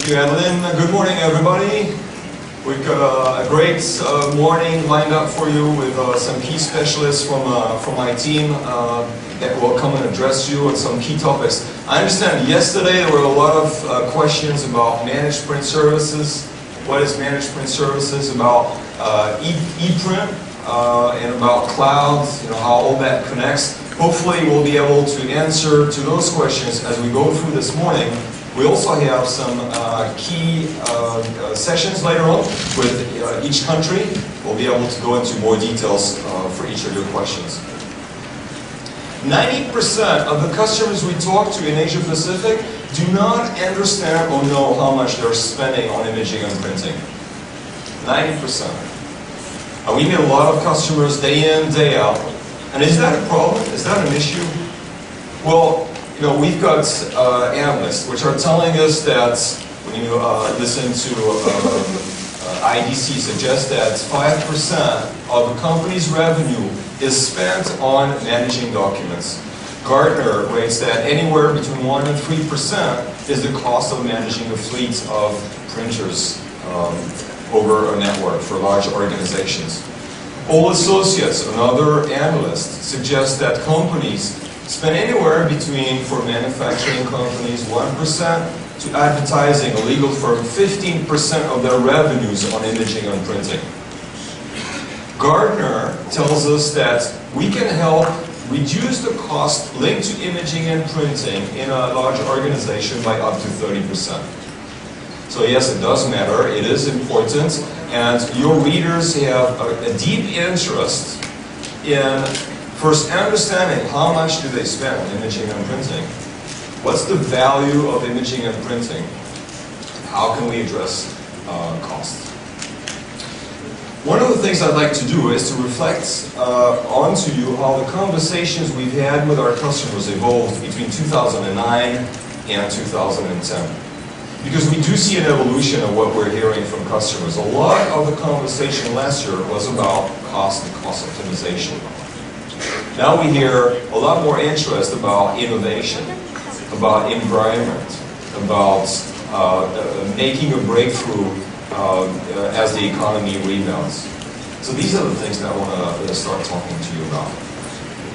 Thank you, Adeline. Good morning, everybody. We've got a great morning lined up for you with some key specialists from my team that will come and address you on some key topics. I understand yesterday there were a lot of questions about managed print services. What is managed print services? About e-print and about cloud, how all that connects. Hopefully we'll be able to answer to those questions as we go through this morning. We also have some key sessions later on with each country. We'll be able to go into more details for each of your questions. 90% of the customers we talk to in Asia Pacific do not understand or know how much they're spending on imaging and printing. 90%. And we meet a lot of customers day in, day out. And is that a problem? Is that an issue? Well, we've got analysts which are telling us that when you listen to IDC suggest that 5% of a company's revenue is spent on managing documents. Gartner rates that anywhere between 1 and 3% is the cost of managing a fleet of printers over a network for large organizations. All Associates, another analyst, suggests that companies spend anywhere between, for manufacturing companies, 1% to advertising, a legal firm, 15% of their revenues on imaging and printing. Gartner tells us that we can help reduce the cost linked to imaging and printing in a large organization by up to 30%. So yes, it does matter, it is important, and your readers have a deep interest in first understanding how much do they spend on imaging and printing. What's the value of imaging and printing? How can we address cost? One of the things I'd like to do is to reflect onto you how the conversations we've had with our customers evolved between 2009 and 2010. Because we do see an evolution of what we're hearing from customers. A lot of the conversation last year was about cost and cost optimization. Now we hear a lot more interest about innovation, about environment, about making a breakthrough as the economy rebounds. So these are the things that I want to start talking to you about.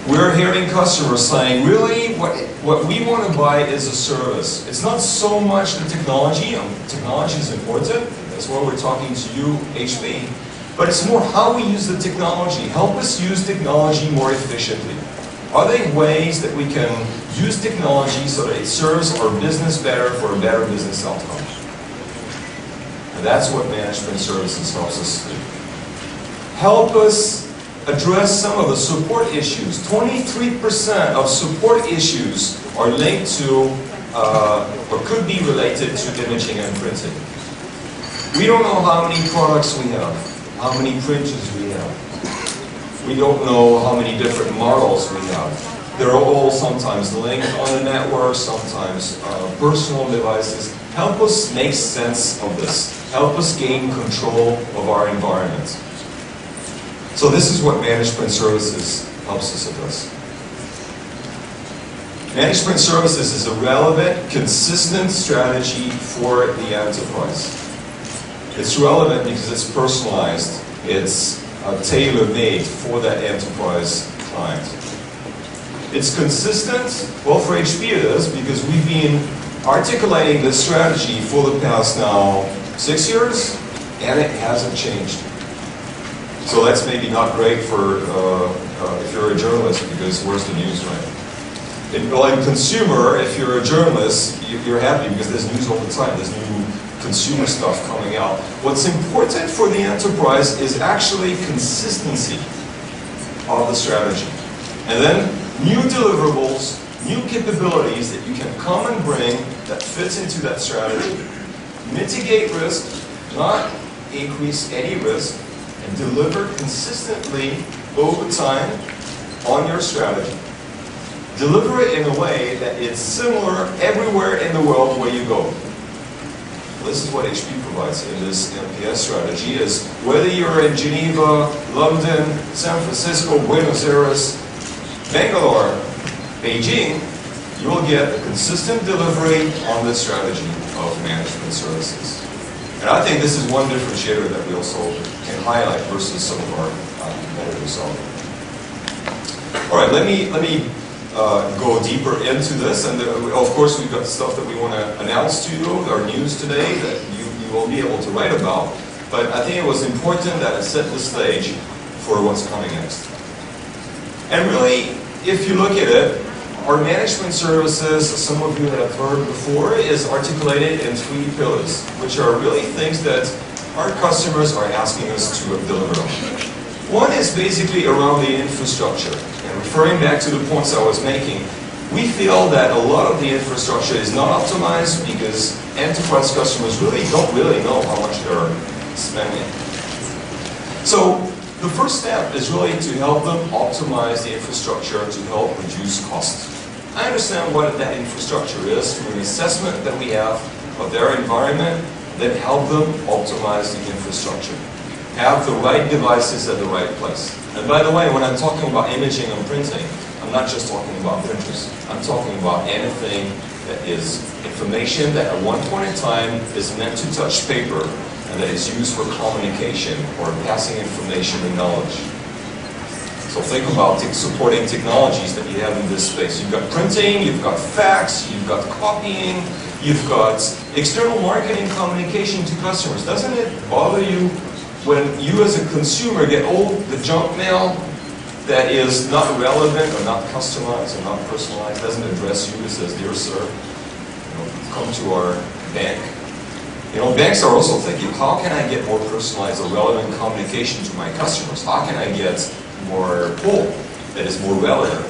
We're hearing customers saying, really, what we want to buy is a service. It's not so much the technology. Technology is important. That's why we're talking to you, HP. But it's more how we use the technology. Help us use technology more efficiently. Are there ways that we can use technology so that it serves our business better for a better business outcome? And that's what management services helps us do. Help us address some of the support issues. 23% of support issues are linked to or could be related to imaging and printing. We don't know how many products we have, how many printers we have. We don't know how many different models we have. They're all sometimes linked on a network, sometimes personal devices. Help us make sense of this. Help us gain control of our environment. So this is what management services helps us address. Management services is a relevant, consistent strategy for the enterprise. It's relevant because it's personalized. It's tailor-made for that enterprise client. It's consistent, well, for HP it is, because we've been articulating this strategy for the past now 6 years, and it hasn't changed. So that's maybe not great for if you're a journalist, because where's the news, right? In consumer, if you're a journalist, you're happy because there's news all the time. There's new consumer stuff coming out. What's important for the enterprise is actually consistency of the strategy. And then new deliverables, new capabilities that you can come and bring that fits into that strategy. Mitigate risk, not increase any risk, and deliver consistently over time on your strategy. Deliver it in a way that it's similar everywhere in the world where you go. This is what HP provides in this MPS strategy, is whether you're in Geneva, London, San Francisco, Buenos Aires, Bangalore, Beijing, you will get a consistent delivery on this strategy. of management services. And I think this is one differentiator that we also can highlight versus some of our competitors out there. All right, let me go deeper into this, and of course we've got stuff that we want to announce to you, our news today that you will be able to write about, but I think it was important that I set the stage for what's coming next. And really, if you look at it, our management services, some of you have heard before, is articulated in 3 pillars, which are really things that our customers are asking us to deliver on. One is basically around the infrastructure. And referring back to the points I was making, we feel that a lot of the infrastructure is not optimized because enterprise customers don't really know how much they're spending. So the first step is really to help them optimize the infrastructure to help reduce costs. I understand what that infrastructure is through an assessment that we have of their environment, then help them optimize the infrastructure. Have the right devices at the right place. And by the way, when I'm talking about imaging and printing, I'm not just talking about printers. I'm talking about anything that is information that at one point in time is meant to touch paper and that is used for communication or passing information and knowledge. So think about supporting technologies that you have in this space. You've got printing, you've got fax, you've got copying, you've got external marketing communication to customers. Doesn't it bother you when you as a consumer get all the junk mail that is not relevant or not customized or not personalized, doesn't address you, it says, "Dear sir, come to our bank." Banks are also thinking, how can I get more personalized or relevant communication to my customers? How can I get more pull that is more relevant?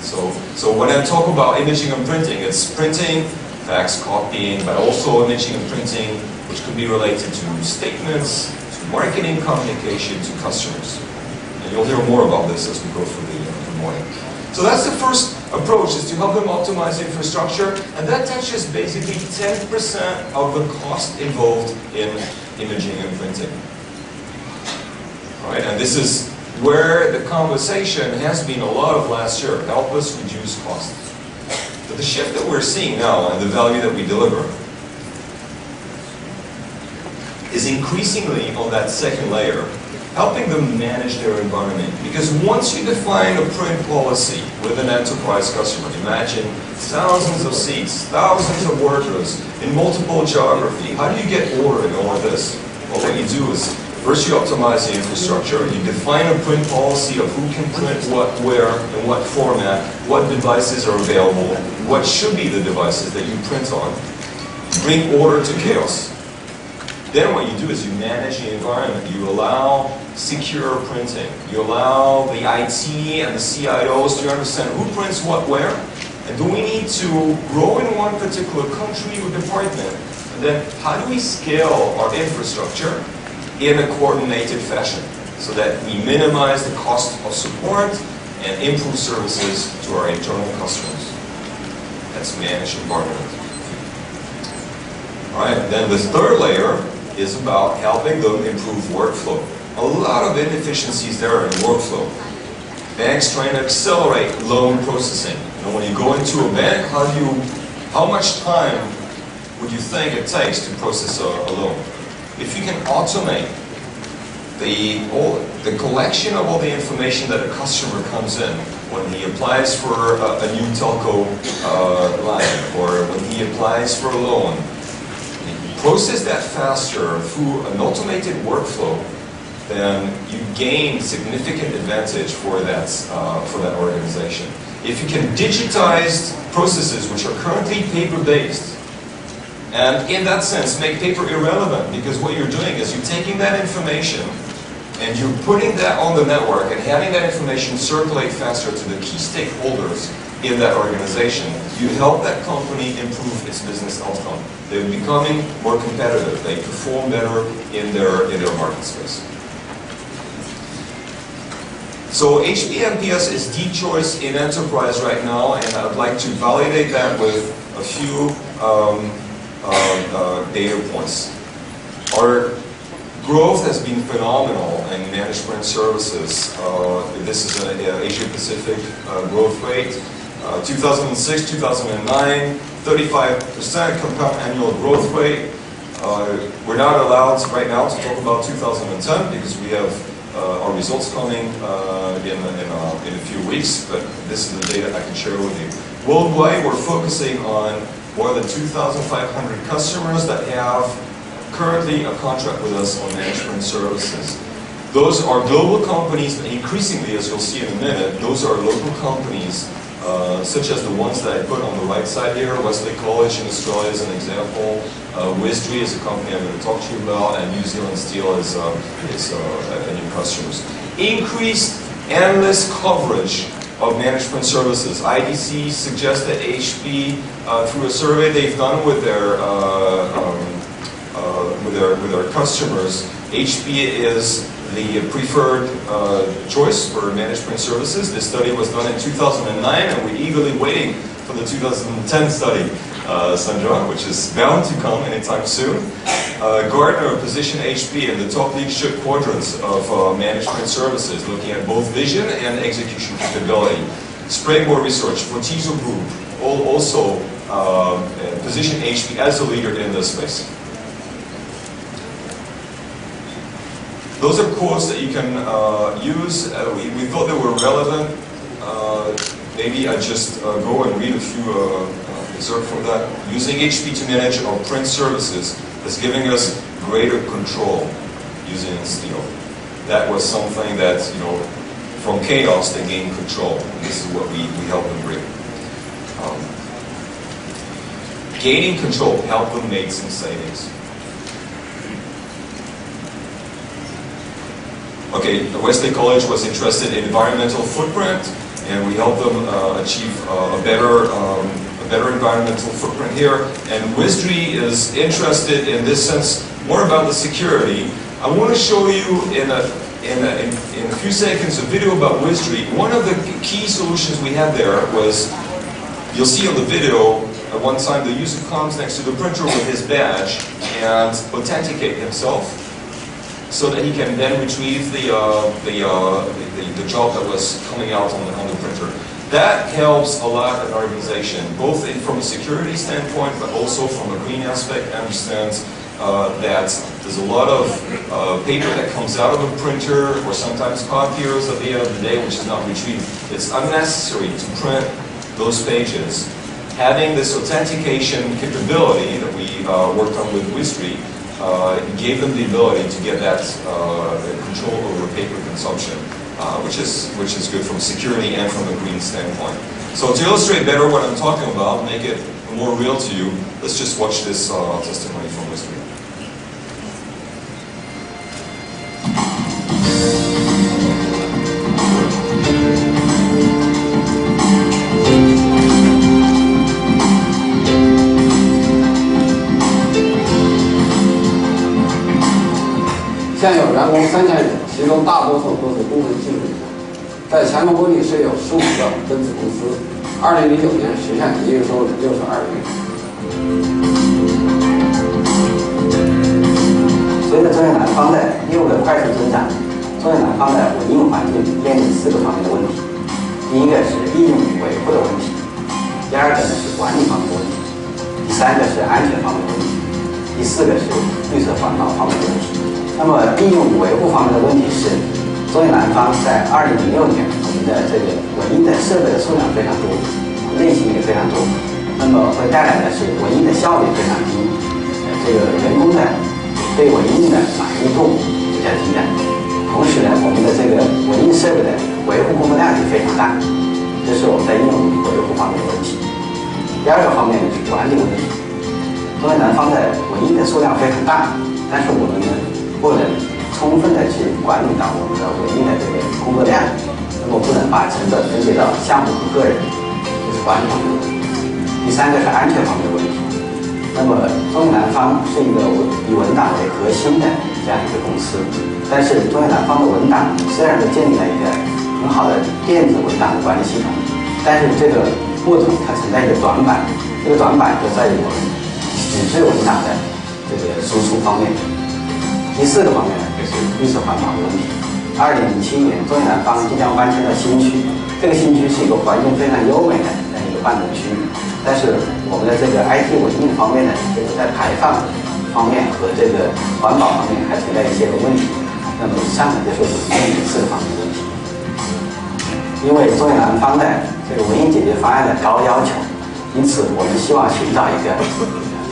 So when I talk about imaging and printing, it's printing, fax, copying, but also imaging and printing, which could be related to statements, to marketing communication, to customers. And you'll hear more about this as we go through the morning. So that's the first approach, is to help them optimize infrastructure, and that touches basically 10% of the cost involved in imaging and printing. All right, and this is where the conversation has been a lot of last year. Help us reduce costs. But the shift that we're seeing now and the value that we deliver is increasingly on that second layer, helping them manage their environment. Because once you define a print policy with an enterprise customer, imagine thousands of seats, thousands of workers in multiple geography. How do you get order in all of this? Well, what you do is, first you optimize the infrastructure, you define a print policy of who can print what, where, in what format, what devices are available, what should be the devices that you print on. Bring order to chaos. Then what you do is you manage the environment. You allow secure printing. You allow the IT and the CIOs to understand who prints what where, and do we need to grow in one particular country or department? And then how do we scale our infrastructure in a coordinated fashion so that we minimize the cost of support and improve services to our internal customers? That's managed environment. All right, then the third layer is about helping them improve workflow. A lot of inefficiencies there in workflow. Banks trying to accelerate loan processing. When you go into a bank, how much time would you think it takes to process a loan? If you can automate the collection of all the information that a customer comes in when he applies for a new telco line, or when he applies for a loan, process that faster through an automated workflow, then you gain significant advantage for that organization. If you can digitize processes which are currently paper-based, and in that sense make paper irrelevant, because what you're doing is you're taking that information and you're putting that on the network and having that information circulate faster to the key stakeholders in that organization, you help that company improve its business outcome. They're becoming more competitive. They perform better in their market space. So HPMPS is the choice in enterprise right now, and I'd like to validate that with a few data points. Our growth has been phenomenal in managed print services. This is an Asia Pacific growth rate. 2006, 2009, 35% compound annual growth rate. We're not allowed right now to talk about 2010 because we have our results coming in a few weeks, but this is the data I can share with you. Worldwide, we're focusing on more than 2,500 customers that have currently a contract with us on management services. Those are global companies, but increasingly, as you'll see in a minute, those are local companies, such as the ones that I put on the right side here. Wesley College in Australia is an example. Wisdry is a company I'm going to talk to you about, and New Zealand Steel is a new customers. Increased endless coverage of management services. IDC suggests that HP, through a survey they've done with their customers, HP is the preferred choice for management services. This study was done in 2009, and we're eagerly waiting for the 2010 study, Sandra, which is bound to come anytime soon. Gartner positioned HP in the top leadership quadrants of management services, looking at both vision and execution capability. Sprague's research, Fortizo Group, also positioned HP as a leader in this space. Those are quotes that you can use. We thought they were relevant. Maybe I just go and read a few excerpts from that. Using HP to manage our print services is giving us greater control using steel. That was something that, from chaos they gained control. And this is what we help them bring. Gaining control helped them make some savings. Okay, Wesley College was interested in environmental footprint, and we helped them achieve a better environmental footprint here. And Wisdry is interested in this sense more about the security. I want to show you in a few seconds a video about Wisdry. One of the key solutions we had there was, you'll see on the video, at one time the user comes next to the printer with his badge and authenticate himself, so that he can then retrieve the job that was coming out on the printer. That helps a lot in our organization, both from a security standpoint, but also from a green aspect. Understand that there's a lot of paper that comes out of a printer, or sometimes copiers at the end of the day, which is not retrieved. It's unnecessary to print those pages. Having this authentication capability that we worked on with Wisdry, gave them the ability to get that control over paper consumption, which is good from security and from a green standpoint. So to illustrate better what I'm talking about, make it more real to you, let's just watch this testimony from Wisdry. 现有员工3000人，其中大多数都是工程技术人员。在乾隆国际设有15个分子公司，2009年实现营业收入62亿。随着中远南方的业务的快速增长，中远南方的稳定环境面临4个方面的问题。第一个是利用与维护的问题，第二个呢是管理方面的问题，第三个是安全方面的问题，第四个是绿色环保方面的问题。那么利用与维护方面的问题是，中远南方在2006年，我们的这个文印的设备的数量非常多，类型也非常多，那么会带来的是文印的效率非常低，这个员工的对文印的满意度比较低的。同时呢，我们的这个文印设备的维护工作量也非常大，这是我们在应用与维护方面的问题。第二个方面是管理问题，中远南方的文印的数量非常大，但是我们呢不能充分的去管理到我们的文印的这个工作量，那么不能把成本分解到项目和个人，这是管理方面的问题。第三个是安全方面的问题。那么中远南方是一个以文档为核心的这样一个公司，但是中远南方的文档虽然是建立了一个很好的电子文档的管理系统，但是这个过程它存在一个短板，这个短板就在于我们纸质文档的这个输出方面。第4个方面呢，就是绿色环保的问题。2007年，中远南方即将搬迁到新区，这个新区是一个环境非常优美的范围区，但是我们的这个 IT 稳定方面呢，这个在排放方面和这个环保方面还存在一些个问题。那么以上呢就是我们这4个方面的问题。因为中远南方的这个文印解决方案的高要求，因此我们希望寻找一个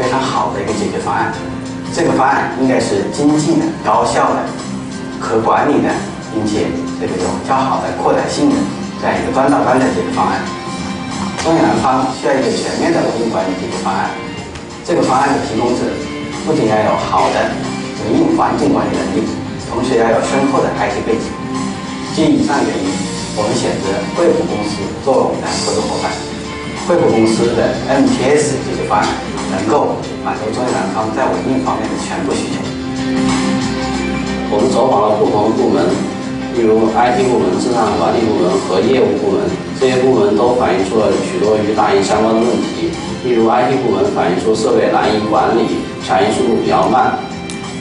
非常好的一个解决方案。这个方案应该是经济的、高效的、可管理的，并且这个有较好的扩展性的这样一个端到端的解决方案。中远南方需要一个全面的文印管理解决方案。这个方案的提供者不仅要有好的文印环境管理能力，同时要有深厚的 IT 背景。基于以上原因，我们选择惠普公司作为我们的合作伙伴。惠普公司的 MPS 解决方案能够满足中远南方在文印方面的全部需求。我们走访了不同的部门，例如 IT 部门、资产管理部门和业务部门，这些部门都反映出了许多与打印相关的问题。例如 IT 部门反映出设备难以管理，响应速度比较慢；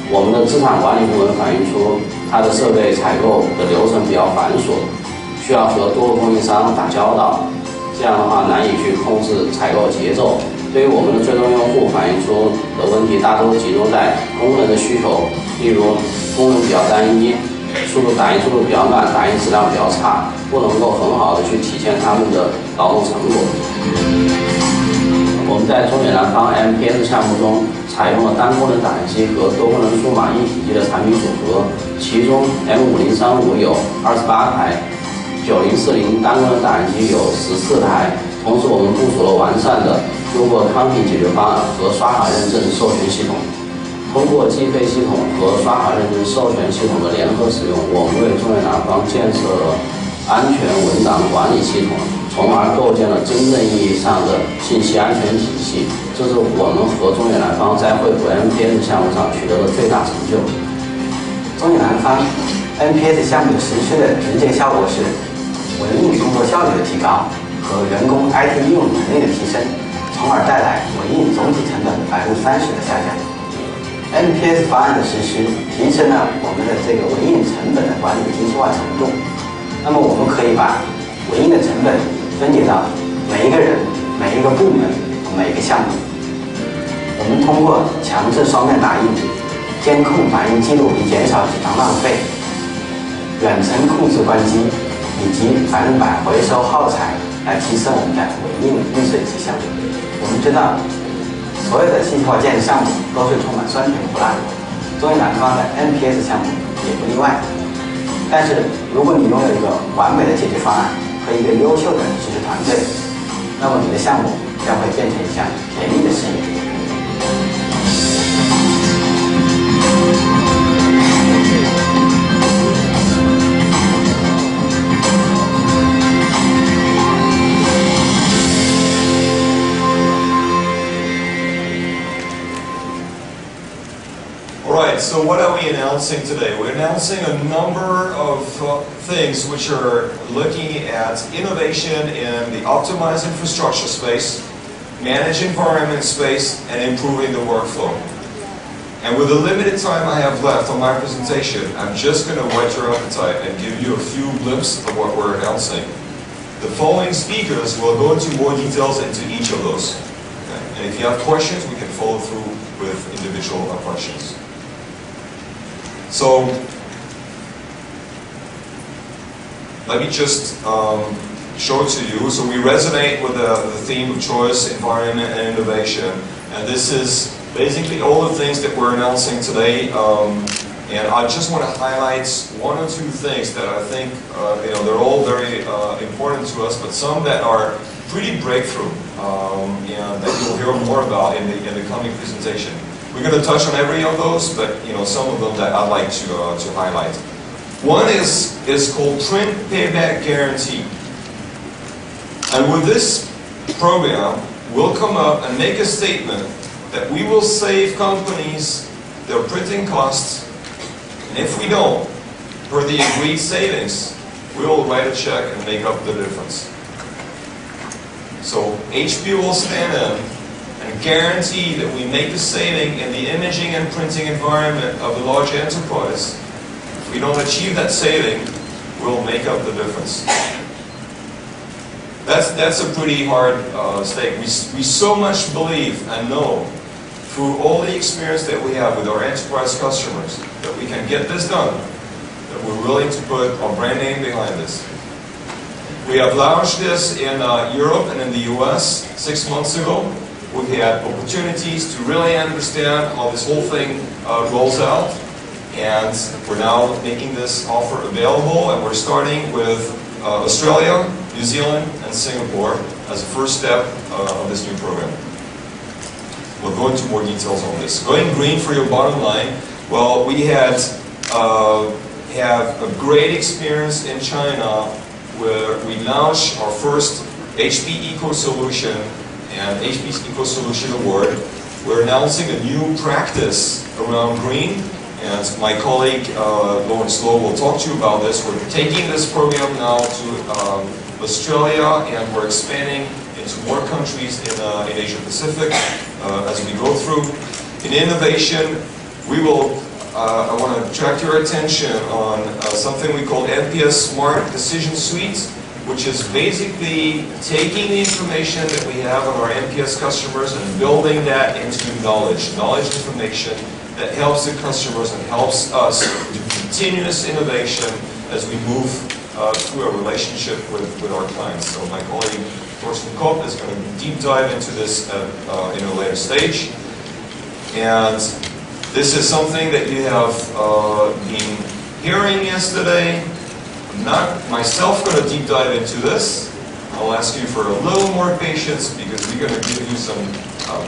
我们的资产管理部门反映出它的设备采购的流程比较繁琐，需要和多个供应商打交道，这样的话难以去控制采购节奏。对于我们的最终用户反映出的问题，大多集中在功能的需求，例如功能比较单一，打印速度比较慢，打印质量比较差，不能够很好的去体现他们的劳动成果。我们在中远南方 MPS 项目中采用了单功能打印机和多功能数码一体机的产品组合，其中 M5035有28台，9040单功能打印机有14台。同时，我们部署了完善的通过康品解决方案和刷卡认证授权系统。通过计费系统和刷卡认证授权系统的联合使用，我们为中远南方建设了安全文档管理系统，从而构建了真正意义上的信息安全体系。这是我们和中远南方在惠普 MPS 项目上取得的最大成就。中远南方 MPS 项目实施的直接效果是文印工作效率的提高和员工 IT 应用能力的提升，从而带来文印总体成本30%的下降。MPS 方案的实施提升了我们的这个文印成本的管理精细化程度。那么我们可以把文印的成本分解到每一个人、每一个部门、每一个项目。我们通过强制双面打印、监控打印记录以减少纸张浪费、远程控制关机以及100%回收耗材来提升我们的文印印水质效。我们知道，所有的信息化建设项目都是充满酸甜苦辣，中远南方的 MPS 项目也不例外。但是，如果你拥有一个完美的解决方案和一个优秀的实施团队，那么你的项目将会变成一项甜蜜的事业。Alright, so what are we announcing today? We're announcing a number of things which are looking at innovation in the optimized infrastructure space, managed environment space, and improving the workflow. And with the limited time I have left on my presentation, I'm just going to whet your appetite and give you a few glimpses of what we're announcing. The following speakers will go into more details into each of those. Okay? And if you have questions, we can follow through with individual questions. So, let me just show it to you. So we resonate with the theme of choice, environment, and innovation. And this is basically all the things that we're announcing today. And I just want to highlight one or two things that I think, they're all very important to us, but some that are pretty breakthrough, and that you'll hear more about in the coming presentation. We're going to touch on every of those, but some of them that I'd like to highlight. One is called Print Payback Guarantee. And with this program, we'll come up and make a statement that we will save companies their printing costs, and if we don't, for the agreed savings, we will write a check and make up the difference. So HP will stand in and guarantee that we make the saving in the imaging and printing environment of the large enterprise. If we don't achieve that saving, we'll make up the difference. that's a pretty hard stake. We so much believe and know through all the experience that we have with our enterprise customers that we can get this done, that we're willing to put our brand name behind this. We have launched this in Europe and in the US 6 months ago. We've had opportunities to really understand how this whole thing rolls out. And we're now making this offer available, and we're starting with Australia, New Zealand, and Singapore as a first step of this new program. We'll go into more details on this. Going green for your bottom line. Well, we have a great experience in China where we launched our first HP Eco Solution and HP's Eco Solution Award. We're announcing a new practice around green, and my colleague Lawrence Lowe will talk to you about this. We're taking this program now to Australia, and we're expanding into more countries in Asia Pacific as we go through. In innovation, we will, I want to attract your attention on something we call NPS Smart Decision Suite, which is basically taking the information that we have on our NPS customers and building that into knowledge information that helps the customers and helps us do continuous innovation as we move through our relationship with our clients. So my colleague Thorsten Kopp is going to deep dive into this in a later stage. And this is something that you have been hearing yesterday. I'm not myself going to deep dive into this. I'll ask you for a little more patience because we're going to give you some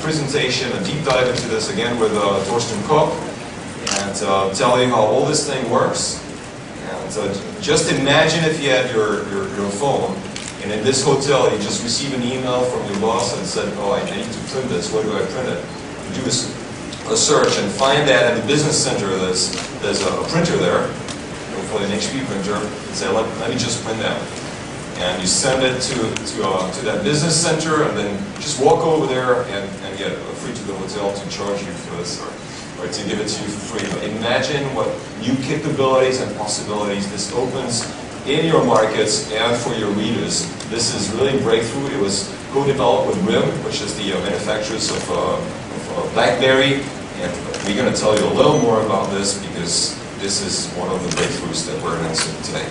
presentation, a deep dive into this again with Thorsten Kopp, and tell you how all this thing works. And just imagine if you had your phone, and in this hotel you just receive an email from your boss and said, oh, I need to print this. Where do I print it? You do a search and find that in the business center there's a printer there, hopefully an HP printer, and say, let me just print that. And you send it to that business center, and then just walk over there and get free to the hotel to charge you for this, or to give it to you for free. But imagine what new capabilities and possibilities this opens in your markets and for your readers. This is really breakthrough. It was co-developed with RIM, which is the manufacturers of BlackBerry, and we're going to tell you a little more about this because this is one of the breakthroughs that we're announcing today.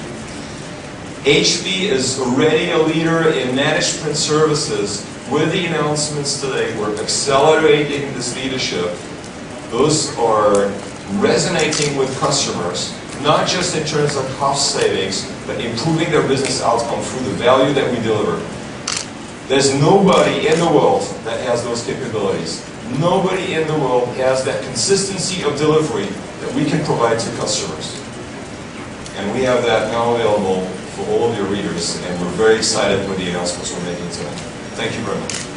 HP is already a leader in managed print services. With the announcements today, we're accelerating this leadership. Those are resonating with customers, not just in terms of cost savings, but improving their business outcome through the value that we deliver. There's nobody in the world that has those capabilities. Nobody in the world has that consistency of delivery that we can provide to customers. And we have that now available for all of your readers, and we're very excited with the announcements we're making today. Thank you very much.